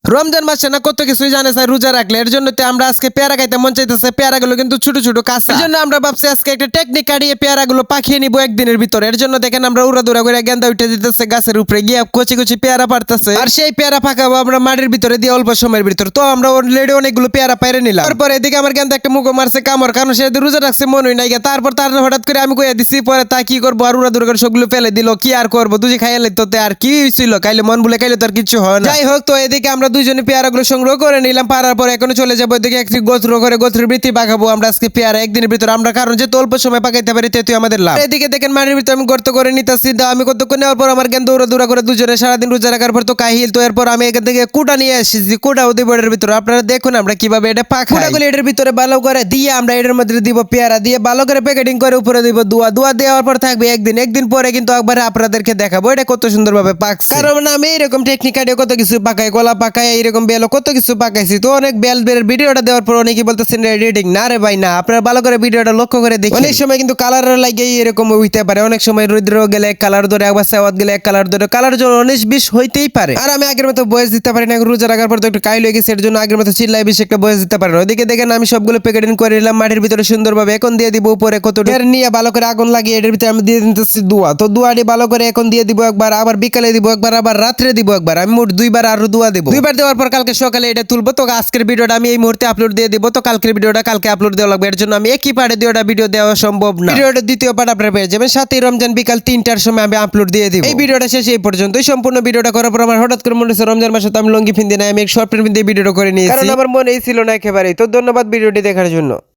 রমজান মাসে না কত কিছুই জানে স্যার রোজা রাখলে এর জন্য তো আমরা আজকে পেয়ারা খাইতে মন চাইতেছে পেয়ারাগুলো কিন্তু ছোট ছোট কাঁচা এর জন্য আমরা ভাবছি আজকে একটা টেকনিক কাটিয়ে পেয়ারাগুলো পাখিয়ে নিব একদিনের ভিতরে এর জন্য দেখেন আমরা উড়াদুরা করে গেন্দা উঠে দিতেছে গাছের উপরে গিয়ে কচি কচি পেয়ারা পারতেছে আর সেই পেয়ারা ফাঁকাবো আমরা মাটির ভিতরে দিয়ে অল্প সময়ের ভিতরে তো আমরা অলরেডি অনেকগুলো পেয়ারা পাইরে নিলাম তারপর এদিকে আমার গেন্দা একটা মুখো মারছে কামড় কারণ সে রোজা রাখছে মনই নাই তারপর তার হঠাৎ করে আমি কইয়া দিছি পরে তা কি করবো আর উড়াদুরা করে সবগুলো ফেলে দিল কি আর করবো দুজি খাইয়া লাইতে আর কি হয়েছিল খাইলে মন বলে খাইলে তো আর কিছু হয় না যাই হোক তো এদিকে আমরা দুইজনে পেয়ারাগুলো সংগ্রহ করে নিলাম পারার পর এখনো চলে যাবো এদিকে একটি গোত্র করে গোত্রের বৃত্তি পাকাবো আমরা আজকে পেয়ারা একদিনের ভিতরে আমরা কারণ যে অল্প সময় পাকাইতে পারি তেতুই আমাদের লাভ এদিকে দেখেন মাটির ভিতরে আমি গর্ত করে নিতেছি আমি কতক্ষণ নেওয়ার পর আমার জ্ঞান দৌড়া করে দুজনে সারাদিন রোজা রাখার পর তো কাহিল তো এরপর আমি এখান থেকে কুটা নিয়ে এসেছি কুটাও দিব এটার ভিতরে আপনারা দেখুন আমরা কিভাবে এটা পাকাই কুটাগুলো এটার ভিতরে ভালো করে দিয়ে আমরা এটার মধ্যে দিব পেয়ারা দিয়ে ভালো করে প্যাকেটিং করে উপরে দিব দোয়া দেওয়ার পর থাকবে একদিন পরে কিন্তু একবার আপনাদেরকে দেখাবো এটা কত সুন্দরভাবে পাকছে কারণ আমি এরকম টেকনিক আইডিয়া কত কিছু পাকাই কলা পাকাই এরকম বেলো কত কিছু পাকাইছি তো অনেক বেলের ভিডিওটা দেওয়ার পর অনেকে বলতেছেন রিডিং না রে ভাই না আপনারা ভালো করে ভিডিওটা লক্ষ্য করে দেখুন অনেক সময় কিন্তু কালার লাগে এরকম হইতে পারে অনেক সময় রুদ্র গেলে এক কালার ধরে একবার সাওয়াত গেলে এক কালার ধরে কালার জন্য 19-20 হইতেই পারে আর আমি আগের মতো বয়স দিতে পারি না রোজা রাখার পর তো একটু কাইল হয়ে গেছে এর জন্য আগের মতো চিল্লাই বেশি একটা বয়স দিতে পারি না ওইদিকে দেখেন আমি সবগুলো প্যাকেটিং করে নিলাম মাটির ভিতরে সুন্দরভাবে এখন দিয়ে দিব উপরে কত নিয়ে ভালো করে আগুন লাগিয়ে এর ভিতরে আমি দিয়ে দিতেছি দোয়া তো দোয়াটি ভালো করে এখন দিয়ে দিব একবার আবার বিকালে দিব একবার আবার রাত্রে দিব একবার আমি মোট দুইবার আরো দোয়া দেব দুইবার দেওয়ার পর কালকে সকালে এটা তুলবো তো আজকের ভিডিওটা আমি এই মুহূর্তে আপলোড দিয়ে দিব তো কালকের ভিডিওটা কালকে আপলোড দেওয়া লাগবে এর জন্য আমি একই পার্টে দুইটা ভিডিও দেওয়া সম্ভব না ভিডিওটা দ্বিতীয় পার্ট আপনারা পেয়ে যাবেন 7ই রমজান বিকাল 3টার সময় আমি আপলোড দিয়ে দিব এই ভিডিওটা শেষ এই পর্যন্তই সম্পূর্ণ ভিডিওটা করার পর আমার হঠাৎ করে মনে হচ্ছে রমজান মাসে তো আমি লঙ্গি ফিন্দি নাই আমি এক শর্ট ফিল্ম দিয়ে ভিডিওটা করে নিয়েছি কারণ আমার মনেই ছিল না একেবারেই তো ধন্যবাদ ভিডিওটি দেখার জন্য।